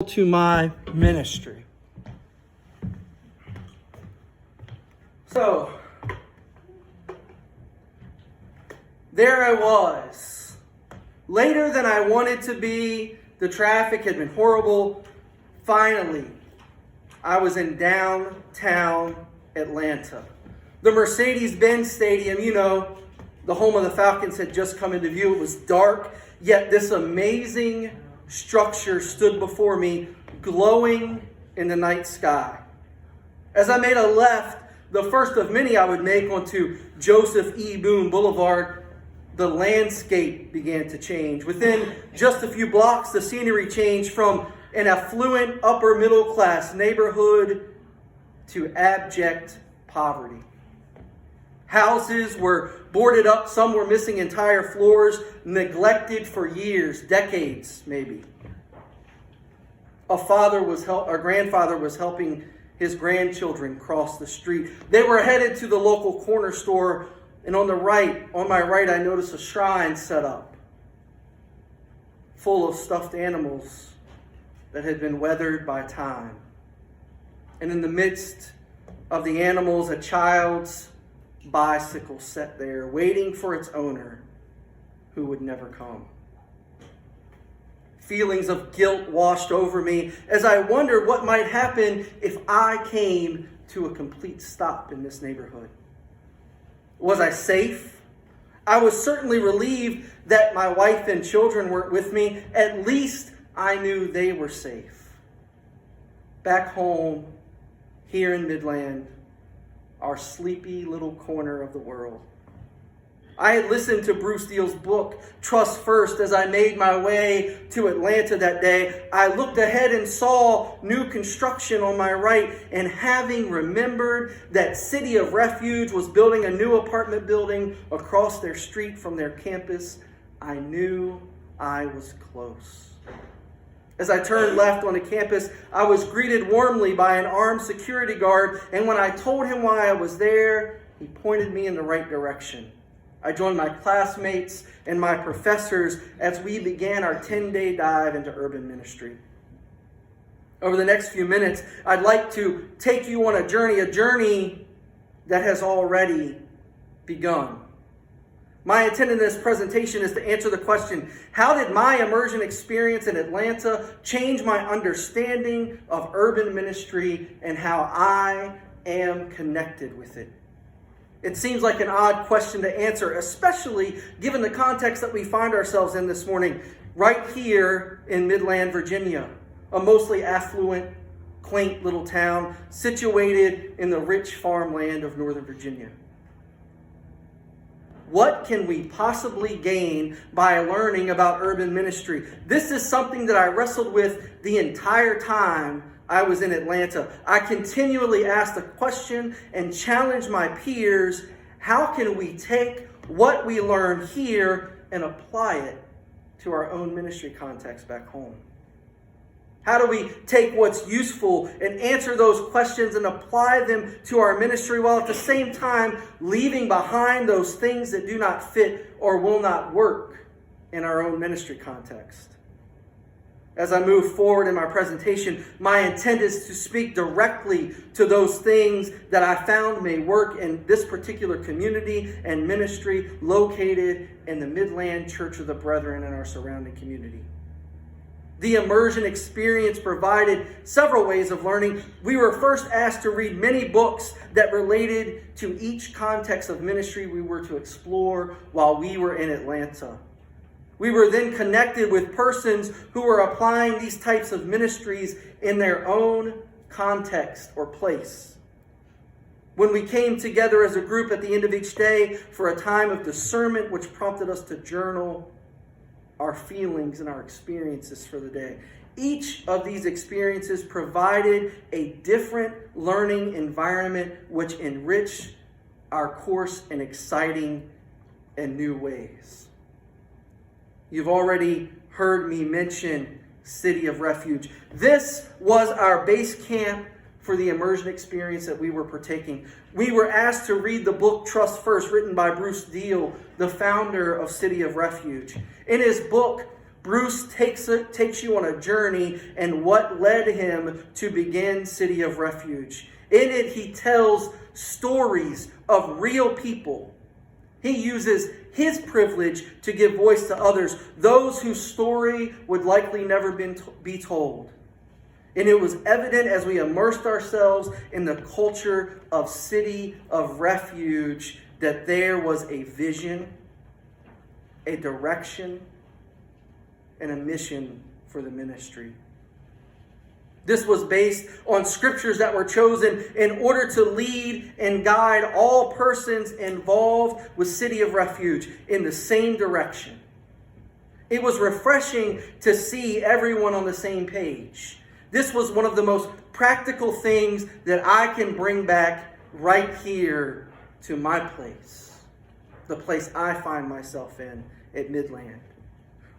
to my ministry. So, there I was, later than I wanted to be. The traffic had been horrible. Finally, I was in downtown Atlanta. The Mercedes-Benz Stadium, the home of the Falcons, had just come into view. It was dark, yet this amazing structure stood before me, glowing in the night sky. As I made a left, the first of many I would make onto Joseph E. Boone Boulevard, the landscape began to change. Within just a few blocks, the scenery changed from an affluent upper middle class neighborhood to abject poverty. Houses were boarded up, some were missing entire floors, neglected for years, decades maybe. Our grandfather was helping his grandchildren cross the street. They were headed to the local corner store, and on my right, I noticed a shrine set up, full of stuffed animals that had been weathered by time. And in the midst of the animals, a child's bicycle sat there, waiting for its owner, who would never come. Feelings of guilt washed over me as I wondered what might happen if I came to a complete stop in this neighborhood. Was I safe? I was certainly relieved that my wife and children weren't with me. At least I knew they were safe. Back home, here in Midland, our sleepy little corner of the world. I had listened to Bruce Deal's book, Trust First, as I made my way to Atlanta that day. I looked ahead and saw new construction on my right, and having remembered that City of Refuge was building a new apartment building across their street from their campus, I knew I was close. As I turned left on the campus, I was greeted warmly by an armed security guard, and when I told him why I was there, he pointed me in the right direction. I joined my classmates and my professors as we began our 10-day dive into urban ministry. Over the next few minutes, I'd like to take you on a journey that has already begun. My intent in this presentation is to answer the question, how did my immersion experience in Atlanta change my understanding of urban ministry and how I am connected with it? It seems like an odd question to answer, especially given the context that we find ourselves in this morning, right here in Midland, Virginia, a mostly affluent, quaint little town situated in the rich farmland of Northern Virginia. What can we possibly gain by learning about urban ministry? This is something that I wrestled with the entire time I was in Atlanta. I continually asked the question and challenged my peers, how can we take what we learn here and apply it to our own ministry context back home? How do we take what's useful and answer those questions and apply them to our ministry while at the same time leaving behind those things that do not fit or will not work in our own ministry context? As I move forward in my presentation, my intent is to speak directly to those things that I found may work in this particular community and ministry located in the Midland Church of the Brethren and our surrounding community. The immersion experience provided several ways of learning. We were first asked to read many books that related to each context of ministry we were to explore while we were in Atlanta. We were then connected with persons who were applying these types of ministries in their own context or place. When we came together as a group at the end of each day for a time of discernment, which prompted us to journal our feelings and our experiences for the day. Each of these experiences provided a different learning environment which enriched our course in exciting and new ways. You've already heard me mention City of Refuge. This was our base camp for the immersion experience that we were partaking. We were asked to read the book Trust First, written by Bruce Deal, the founder of City of Refuge. In his book, Bruce takes you on a journey and what led him to begin City of Refuge. In it, he tells stories of real people. He uses his privilege to give voice to others, those whose story would likely never be told. And it was evident as we immersed ourselves in the culture of City of Refuge that there was a vision, a direction, and a mission for the ministry. This was based on scriptures that were chosen in order to lead and guide all persons involved with City of Refuge in the same direction. It was refreshing to see everyone on the same page. This was one of the most practical things that I can bring back right here to my place, the place I find myself in at Midland.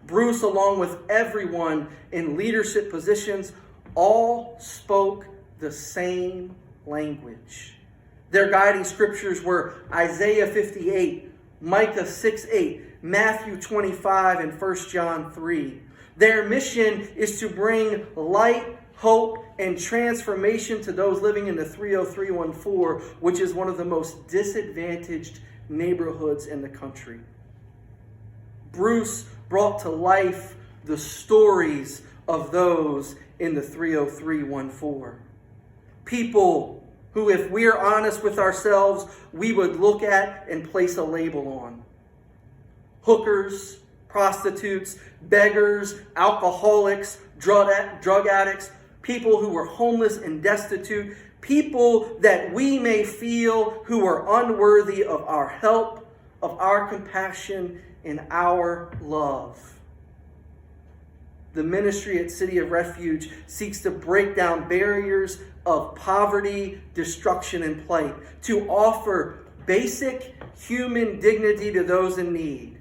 Bruce, along with everyone in leadership positions, all spoke the same language. Their guiding scriptures were Isaiah 58, Micah 6:8, Matthew 25, and 1 John 3. Their mission is to bring light, hope, and transformation to those living in the 30314, which is one of the most disadvantaged neighborhoods in the country. Bruce brought to life the stories of those in the 30314. People who, if we're honest with ourselves, we would look at and place a label on. Hookers, prostitutes, beggars, alcoholics, drug addicts, people who were homeless and destitute, people that we may feel who are unworthy of our help, of our compassion, and our love. The ministry at City of Refuge seeks to break down barriers of poverty, destruction, and plight, to offer basic human dignity to those in need.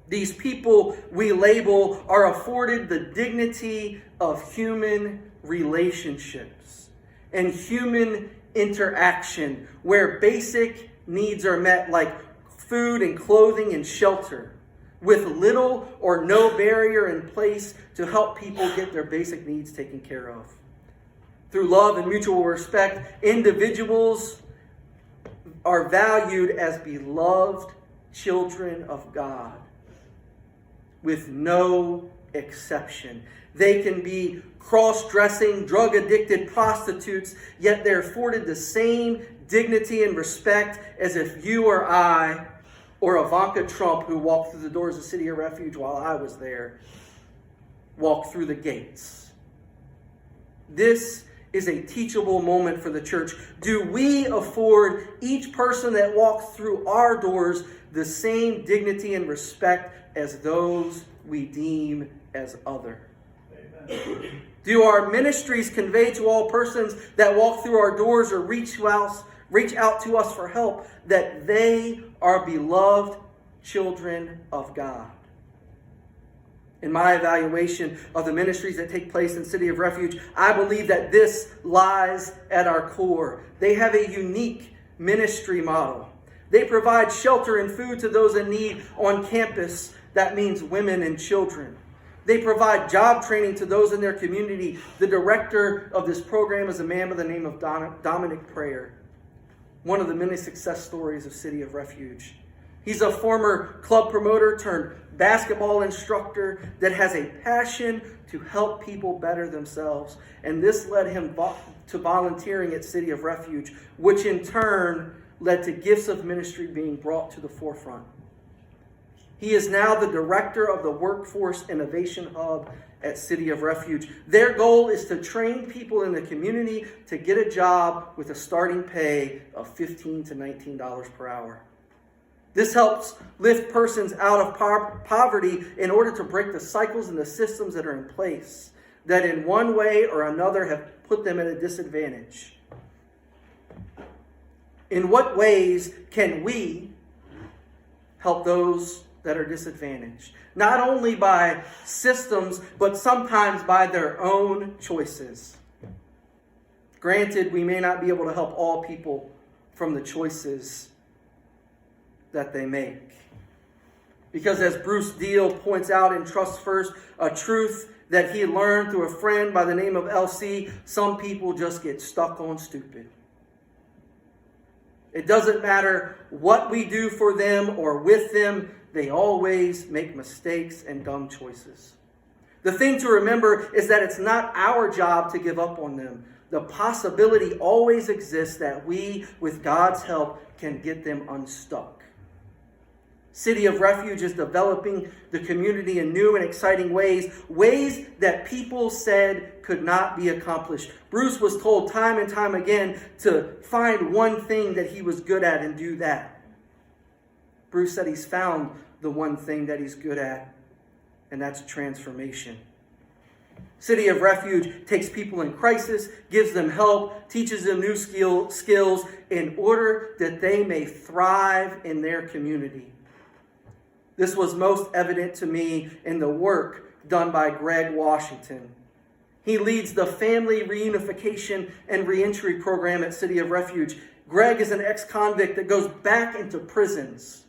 These people we label are afforded the dignity of human relationships and human interaction, where basic needs are met, like food and clothing and shelter, with little or no barrier in place to help people get their basic needs taken care of. Through love and mutual respect, individuals are valued as beloved children of God, with no exception. They can be cross-dressing, drug-addicted prostitutes, yet they're afforded the same dignity and respect as if you or I, or Ivanka Trump, who walked through the doors of City of Refuge while I was there, walked through the gates. This is a teachable moment for the church. Do we afford each person that walks through our doors the same dignity and respect as those we deem as other? Amen. Do our ministries convey to all persons that walk through our doors or reach out to us for help that they are beloved children of God? In my evaluation of the ministries that take place in City of Refuge, I believe that this lies at our core. They have a unique ministry model. They provide shelter and food to those in need on campus. That means women and children. They provide job training to those in their community. The director of this program is a man by the name of Dominic Prayer, one of the many success stories of City of Refuge. He's a former club promoter turned basketball instructor that has a passion to help people better themselves. And this led him to volunteering at City of Refuge, which in turn led to gifts of ministry being brought to the forefront. He is now the director of the Workforce Innovation Hub at City of Refuge. Their goal is to train people in the community to get a job with a starting pay of $15 to $19 per hour. This helps lift persons out of poverty in order to break the cycles and the systems that are in place that in one way or another have put them at a disadvantage. In what ways can we help those that are disadvantaged? Not only by systems, but sometimes by their own choices. Granted, we may not be able to help all people from the choices that they make. Because as Bruce Deal points out in Trust First, a truth that he learned through a friend by the name of LC, some people just get stuck on stupid. It doesn't matter what we do for them or with them, they always make mistakes and dumb choices. The thing to remember is that it's not our job to give up on them. The possibility always exists that we, with God's help, can get them unstuck. City of Refuge is developing the community in new and exciting ways that people said could not be accomplished. Bruce was told time and time again to find one thing that he was good at and do that. Bruce said he's found the one thing that he's good at, and that's transformation. City of Refuge takes people in crisis, gives them help, teaches them new skills in order that they may thrive in their community. This was most evident to me in the work done by Greg Washington. He leads the Family Reunification and Reentry Program at City of Refuge. Greg is an ex-convict that goes back into prisons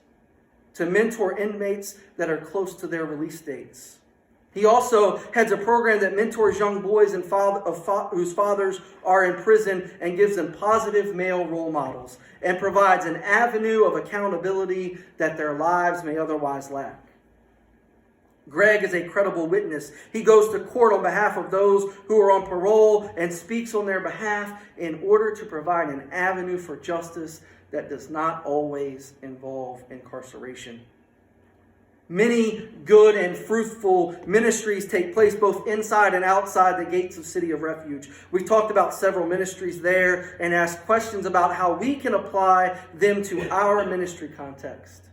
to mentor inmates that are close to their release dates. He also heads a program that mentors young boys and whose fathers are in prison and gives them positive male role models and provides an avenue of accountability that their lives may otherwise lack. Greg is a credible witness. He goes to court on behalf of those who are on parole and speaks on their behalf in order to provide an avenue for justice that does not always involve incarceration. Many good and fruitful ministries take place both inside and outside the gates of City of Refuge. We've talked about several ministries there and asked questions about how we can apply them to our ministry context.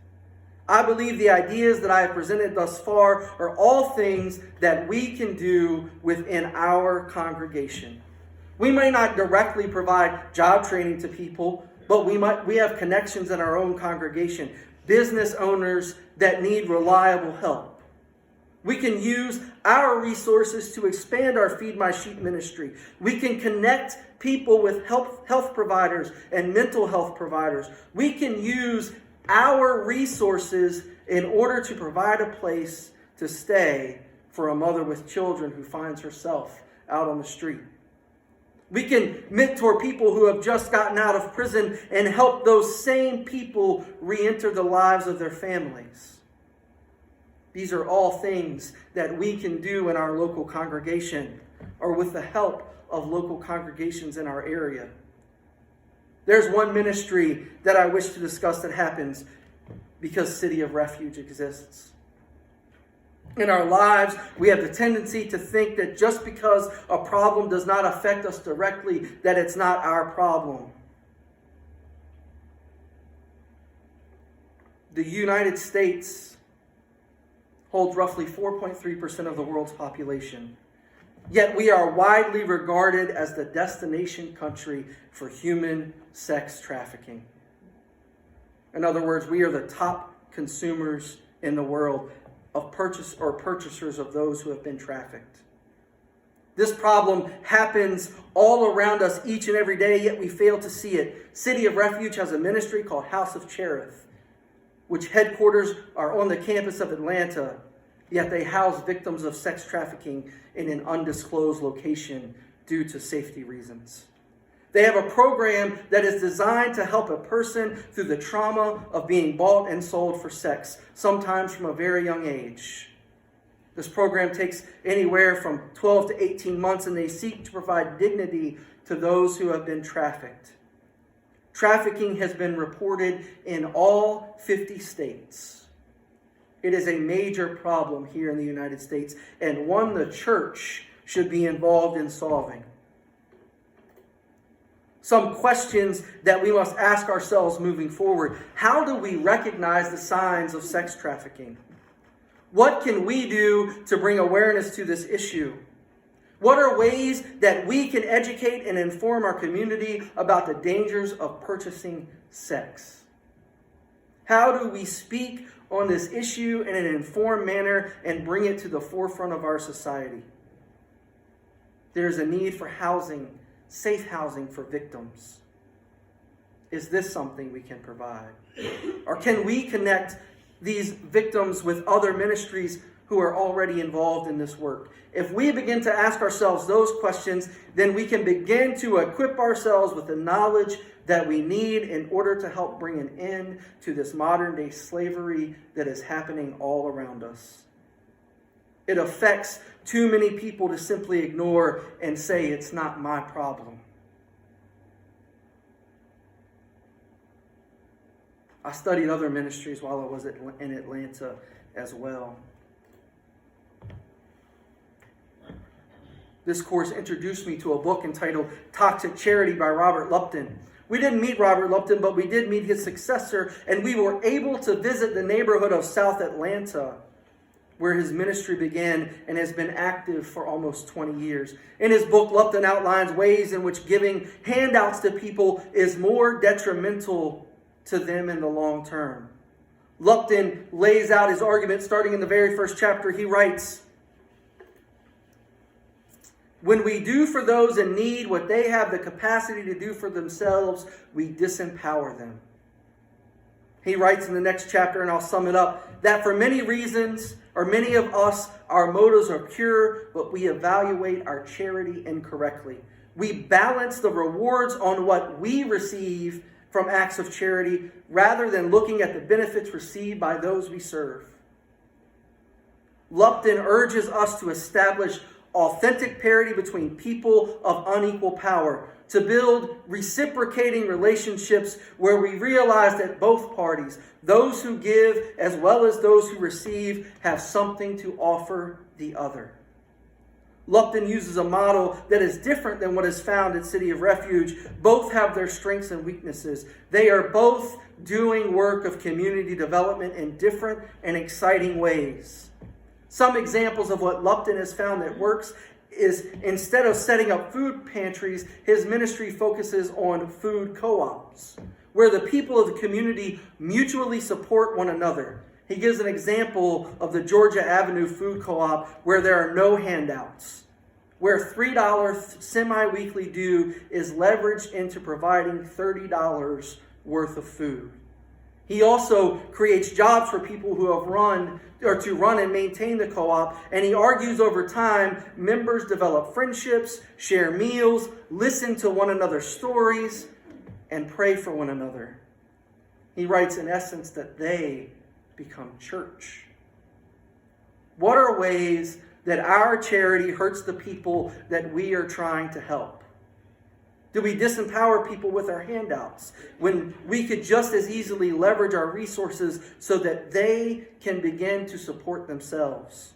I believe the ideas that I have presented thus far are all things that we can do within our congregation. We may not directly provide job training to people, but we have connections in our own congregation. Business owners that need reliable help. We can use our resources to expand our Feed My Sheep ministry. We can connect people with health providers and mental health providers. We can use our resources in order to provide a place to stay for a mother with children who finds herself out on the street. We can mentor people who have just gotten out of prison and help those same people re-enter the lives of their families. These are all things that we can do in our local congregation or with the help of local congregations in our area. There's one ministry that I wish to discuss that happens because City of Refuge exists. In our lives, we have the tendency to think that just because a problem does not affect us directly, that it's not our problem. The United States holds roughly 4.3% of the world's population. Yet we are widely regarded as the destination country for human sex trafficking. In other words, we are the top consumers in the world of purchasers of those who have been trafficked. This problem happens all around us each and every day, yet we fail to see it. City of Refuge has a ministry called House of Cherith, which headquarters are on the campus of Atlanta, yet they house victims of sex trafficking in an undisclosed location due to safety reasons. They have a program that is designed to help a person through the trauma of being bought and sold for sex, sometimes from a very young age. This program takes anywhere from 12 to 18 months, and they seek to provide dignity to those who have been trafficked. Trafficking has been reported in all 50 states. It is a major problem here in the United States, and one the church should be involved in solving. Some questions that we must ask ourselves moving forward. How do we recognize the signs of sex trafficking? What can we do to bring awareness to this issue? What are ways that we can educate and inform our community about the dangers of purchasing sex? How do we speak on this issue in an informed manner and bring it to the forefront of our society? There's a need for housing, safe housing for victims. Is this something we can provide? Or can we connect these victims with other ministries who are already involved in this work? If we begin to ask ourselves those questions, then we can begin to equip ourselves with the knowledge that we need in order to help bring an end to this modern day slavery that is happening all around us. It affects too many people to simply ignore and say, it's not my problem. I studied other ministries while I was in Atlanta as well. This course introduced me to a book entitled Toxic Charity by Robert Lupton. We didn't meet Robert Lupton, but we did meet his successor, and we were able to visit the neighborhood of South Atlanta, where his ministry began and has been active for almost 20 years. In his book, Lupton outlines ways in which giving handouts to people is more detrimental to them in the long term. Lupton lays out his argument starting in the very first chapter. He writes, when we do for those in need what they have the capacity to do for themselves, we disempower them. He writes in the next chapter, and I'll sum it up, that for many reasons, or many of us, our motives are pure, but we evaluate our charity incorrectly. We balance the rewards on what we receive from acts of charity rather than looking at the benefits received by those we serve. Lupton urges us to establish authentic parity between people of unequal power, to build reciprocating relationships where we realize that both parties, those who give as well as those who receive, have something to offer the other. Lupton uses a model that is different than what is found at City of Refuge. Both have their strengths and weaknesses. They are both doing work of community development in different and exciting ways. Some examples of what Lupton has found that works is, instead of setting up food pantries, his ministry focuses on food co-ops, where the people of the community mutually support one another. He gives an example of the Georgia Avenue Food Co-op where there are no handouts, where $3 semi-weekly due is leveraged into providing $30 worth of food. He also creates jobs for people who have run and maintain the co-op, and he argues over time, members develop friendships, share meals, listen to one another's stories, and pray for one another. He writes, in essence, that they become church. What are ways that our charity hurts the people that we are trying to help? Do we disempower people with our handouts when we could just as easily leverage our resources so that they can begin to support themselves?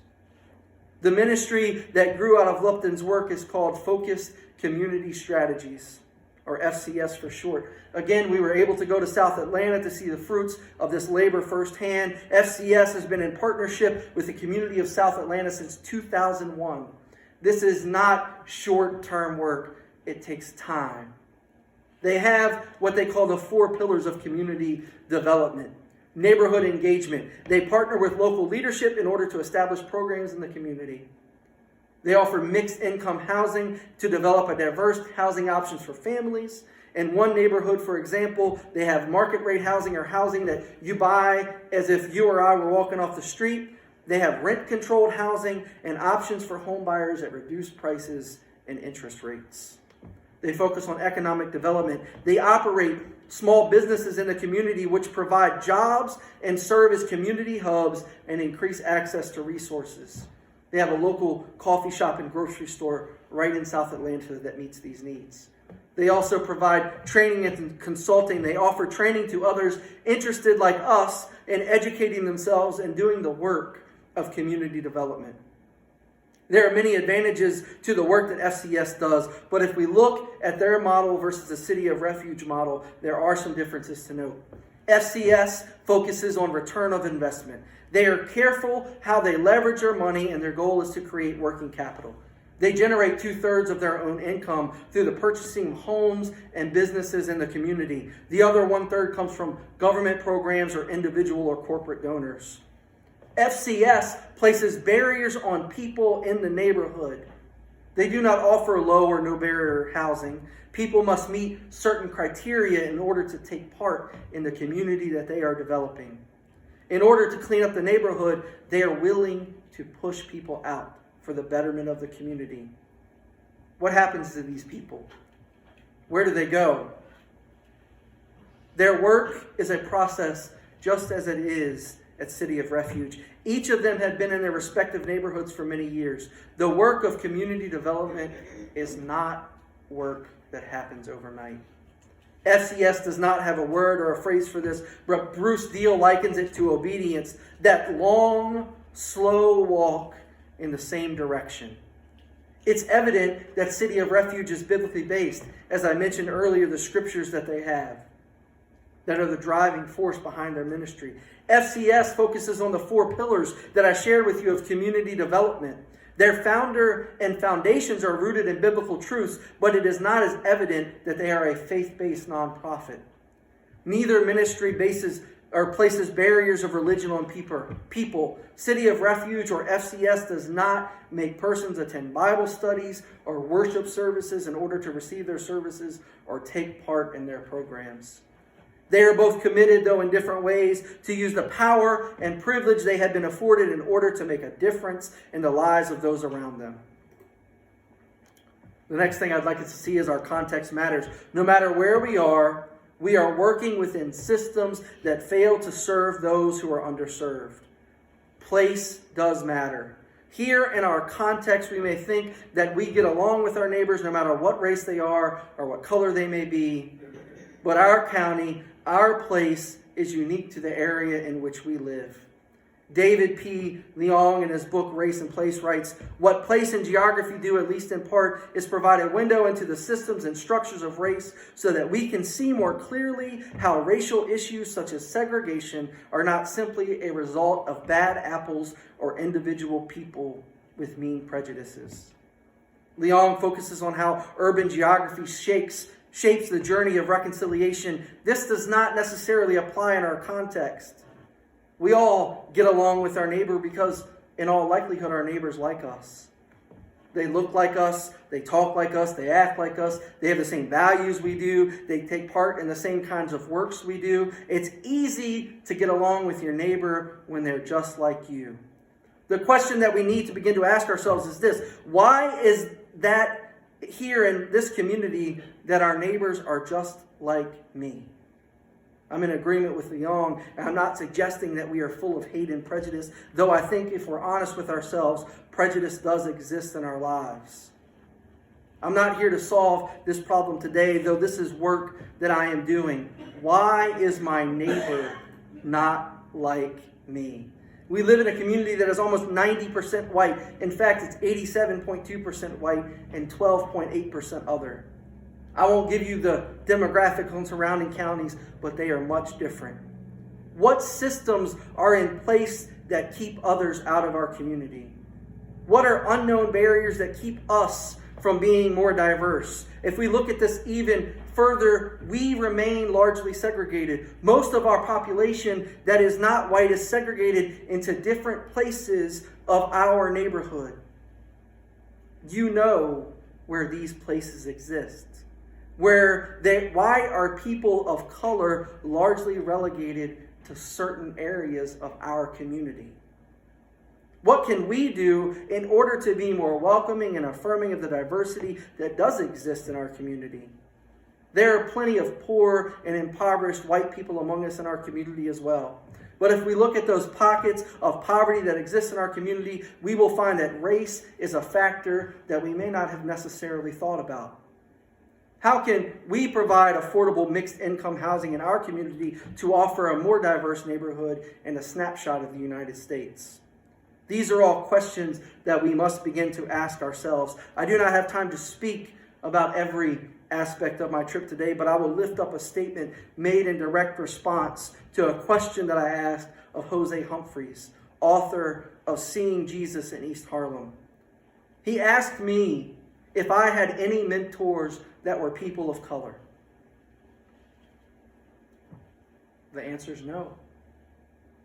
The ministry that grew out of Lupton's work is called Focused Community Strategies, or FCS for short. Again, we were able to go to South Atlanta to see the fruits of this labor firsthand. FCS has been in partnership with the community of South Atlanta since 2001. This is not short-term work. It takes time. They have what they call the 4 pillars of community development. Neighborhood engagement. They partner with local leadership in order to establish programs in the community. They offer mixed income housing to develop a diverse housing options for families. In one neighborhood, for example, they have market rate housing, or housing that you buy as if you or I were walking off the street. They have rent controlled housing and options for home buyers at reduced prices and interest rates. They focus on economic development. They operate small businesses in the community which provide jobs and serve as community hubs and increase access to resources. They have a local coffee shop and grocery store right in South Atlanta that meets these needs. They also provide training and consulting. They offer training to others interested like us in educating themselves and doing the work of community development. There are many advantages to the work that FCS does, but if we look at their model versus the City of Refuge model, there are some differences to note. FCS focuses on return of investment. They are careful how they leverage their money, and their goal is to create working capital. They generate 2/3 of their own income through the purchasing of homes and businesses in the community. The other 1/3 comes from government programs or individual or corporate donors. FCS places barriers on people in the neighborhood. They do not offer low or no barrier housing. People must meet certain criteria in order to take part in the community that they are developing. In order to clean up the neighborhood, they are willing to push people out for the betterment of the community. What happens to these people? Where do they go? Their work is a process just as it is at City of Refuge. Each of them had been in their respective neighborhoods for many years. The work of community development is not work that happens overnight. FCS does not have a word or a phrase for this, but Bruce Deal likens it to obedience, that long, slow walk in the same direction. It's evident that City of Refuge is biblically based. As I mentioned earlier, the scriptures that they have that are the driving force behind their ministry. FCS focuses on the 4 pillars that I shared with you of community development. Their founder and foundations are rooted in biblical truths, but it is not as evident that they are a faith-based nonprofit. Neither ministry places barriers of religion on people. City of Refuge or FCS does not make persons attend Bible studies or worship services in order to receive their services or take part in their programs. They are both committed, though in different ways, to use the power and privilege they have been afforded in order to make a difference in the lives of those around them. The next thing I'd like us to see is our context matters. No matter where we are working within systems that fail to serve those who are underserved. Place does matter. Here in our context, we may think that we get along with our neighbors no matter what race they are or what color they may be. But our county, our place is unique to the area in which we live. David P. Leong, in his book Race and Place, writes, "What place and geography do, at least in part, is provide a window into the systems and structures of race so that we can see more clearly how racial issues such as segregation are not simply a result of bad apples or individual people with mean prejudices." Leong focuses on how urban geography shapes the journey of reconciliation. This does not necessarily apply in our context. We all get along with our neighbor because, in all likelihood, our neighbors like us. They look like us, they talk like us, they act like us, they have the same values we do, they take part in the same kinds of works we do. It's easy to get along with your neighbor when they're just like you. The question that we need to begin to ask ourselves is this: why is that here in this community that our neighbors are just like me? I'm in agreement with Leong, and I'm not suggesting that we are full of hate and prejudice, though I think if we're honest with ourselves, prejudice does exist in our lives. I'm not here to solve this problem today, though this is work that I am doing. Why is my neighbor not like me? We live in a community that is almost 90% white. In fact, it's 87.2% white and 12.8% other. I won't give you the demographics on surrounding counties, but they are much different. What systems are in place that keep others out of our community? What are unknown barriers that keep us from being more diverse? If we look at this even further, we remain largely segregated. Most of our population that is not white is segregated into different places of our neighborhood. You know where these places exist. Why are people of color largely relegated to certain areas of our community? What can we do in order to be more welcoming and affirming of the diversity that does exist in our community? There are plenty of poor and impoverished white people among us in our community as well. But if we look at those pockets of poverty that exist in our community, we will find that race is a factor that we may not have necessarily thought about. How can we provide affordable mixed income housing in our community to offer a more diverse neighborhood and a snapshot of the United States? These are all questions that we must begin to ask ourselves. I do not have time to speak about every aspect of my trip today, but I will lift up a statement made in direct response to a question that I asked of Jose Humphreys, author of Seeing Jesus in East Harlem. He asked me if I had any mentors that were people of color. The answer is no.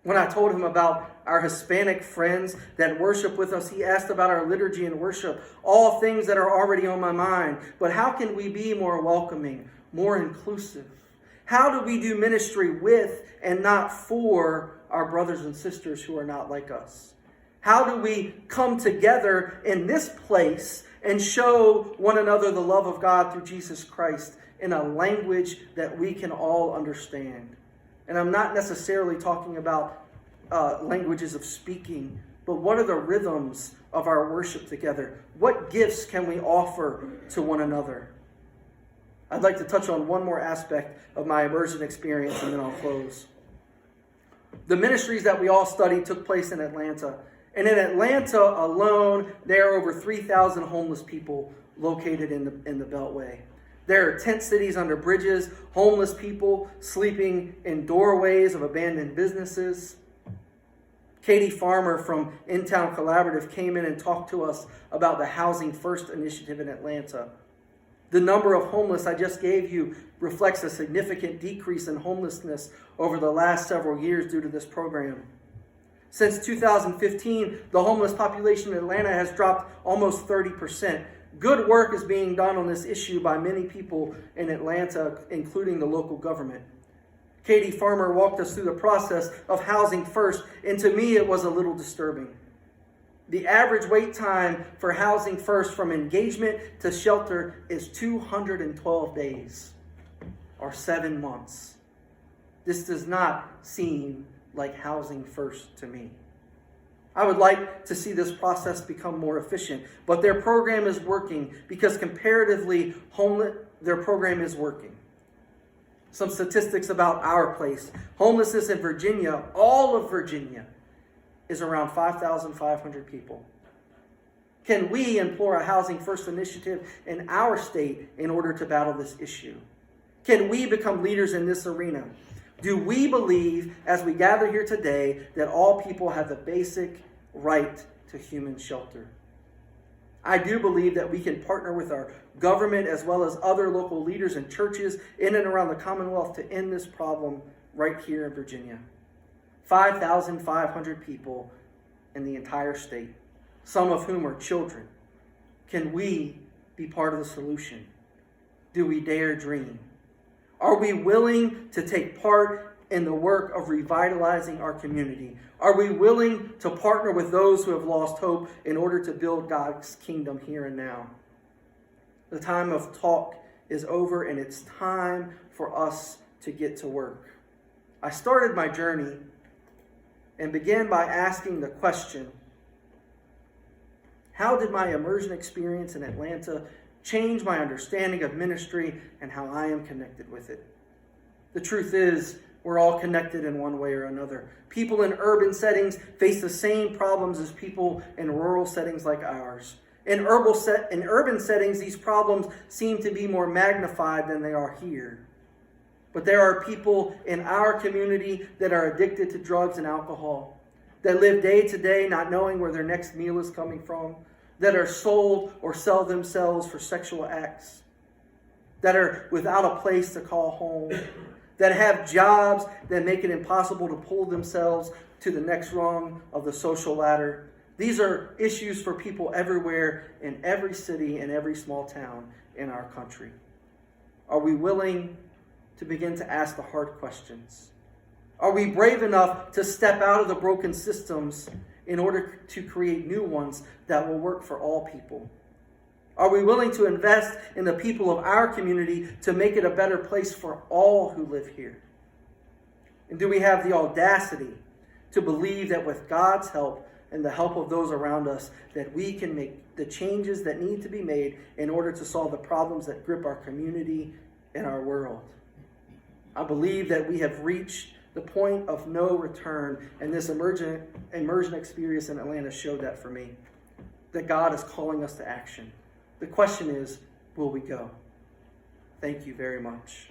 When I told him about our Hispanic friends that worship with us, he asked about our liturgy and worship, all things that are already on my mind. But how can we be more welcoming, more inclusive? How do we do ministry with and not for our brothers and sisters who are not like us? How do we come together in this place and show one another the love of God through Jesus Christ in a language that we can all understand? And I'm not necessarily talking about languages of speaking, but what are the rhythms of our worship together? What gifts can we offer to one another? I'd like to touch on one more aspect of my immersion experience, and then I'll close. The ministries that we all studied took place in Atlanta. And in Atlanta alone, there are over 3,000 homeless people located in the Beltway. There are tent cities under bridges, homeless people sleeping in doorways of abandoned businesses. Katie Farmer from In-Town Collaborative came in and talked to us about the Housing First initiative in Atlanta. The number of homeless I just gave you reflects a significant decrease in homelessness over the last several years due to this program. Since 2015, the homeless population in Atlanta has dropped almost 30%. Good work is being done on this issue by many people in Atlanta, including the local government. Katie Farmer walked us through the process of Housing First, and to me it was a little disturbing. The average wait time for Housing First from engagement to shelter is 212 days, or 7 months. This does not seem like Housing First to me. I would like to see this process become more efficient, but their program is working because comparatively, their program is working. Some statistics about our place. Homelessness in Virginia, all of Virginia, is around 5,500 people. Can we implore a Housing First initiative in our state in order to battle this issue? Can we become leaders in this arena? Do we believe, as we gather here today, that all people have the basic right to human shelter? I do believe that we can partner with our government as well as other local leaders and churches in and around the Commonwealth to end this problem right here in Virginia. 5,500 people in the entire state, some of whom are children. Can we be part of the solution? Do we dare dream? Are we willing to take part in the work of revitalizing our community? Are we willing to partner with those who have lost hope in order to build God's kingdom here and now? The time of talk is over, and it's time for us to get to work. I started my journey and began by asking the question, how did my immersion experience in Atlanta change my understanding of ministry and how I am connected with it? The truth is, we're all connected in one way or another. People in urban settings face the same problems as people in rural settings like ours. In urban settings, these problems seem to be more magnified than they are here. But there are people in our community that are addicted to drugs and alcohol, that live day to day not knowing where their next meal is coming from, that are sold or sell themselves for sexual acts, that are without a place to call home, that have jobs that make it impossible to pull themselves to the next rung of the social ladder. These are issues for people everywhere in every city and every small town in our country. Are we willing to begin to ask the hard questions? Are we brave enough to step out of the broken systems in order to create new ones that will work for all people? Are we willing to invest in the people of our community to make it a better place for all who live here? And do we have the audacity to believe that with God's help and the help of those around us, that we can make the changes that need to be made in order to solve the problems that grip our community and our world? I believe that we have reached the point of no return, and this immersion experience in Atlanta showed that for me, that God is calling us to action. The question is, will we go? Thank you very much.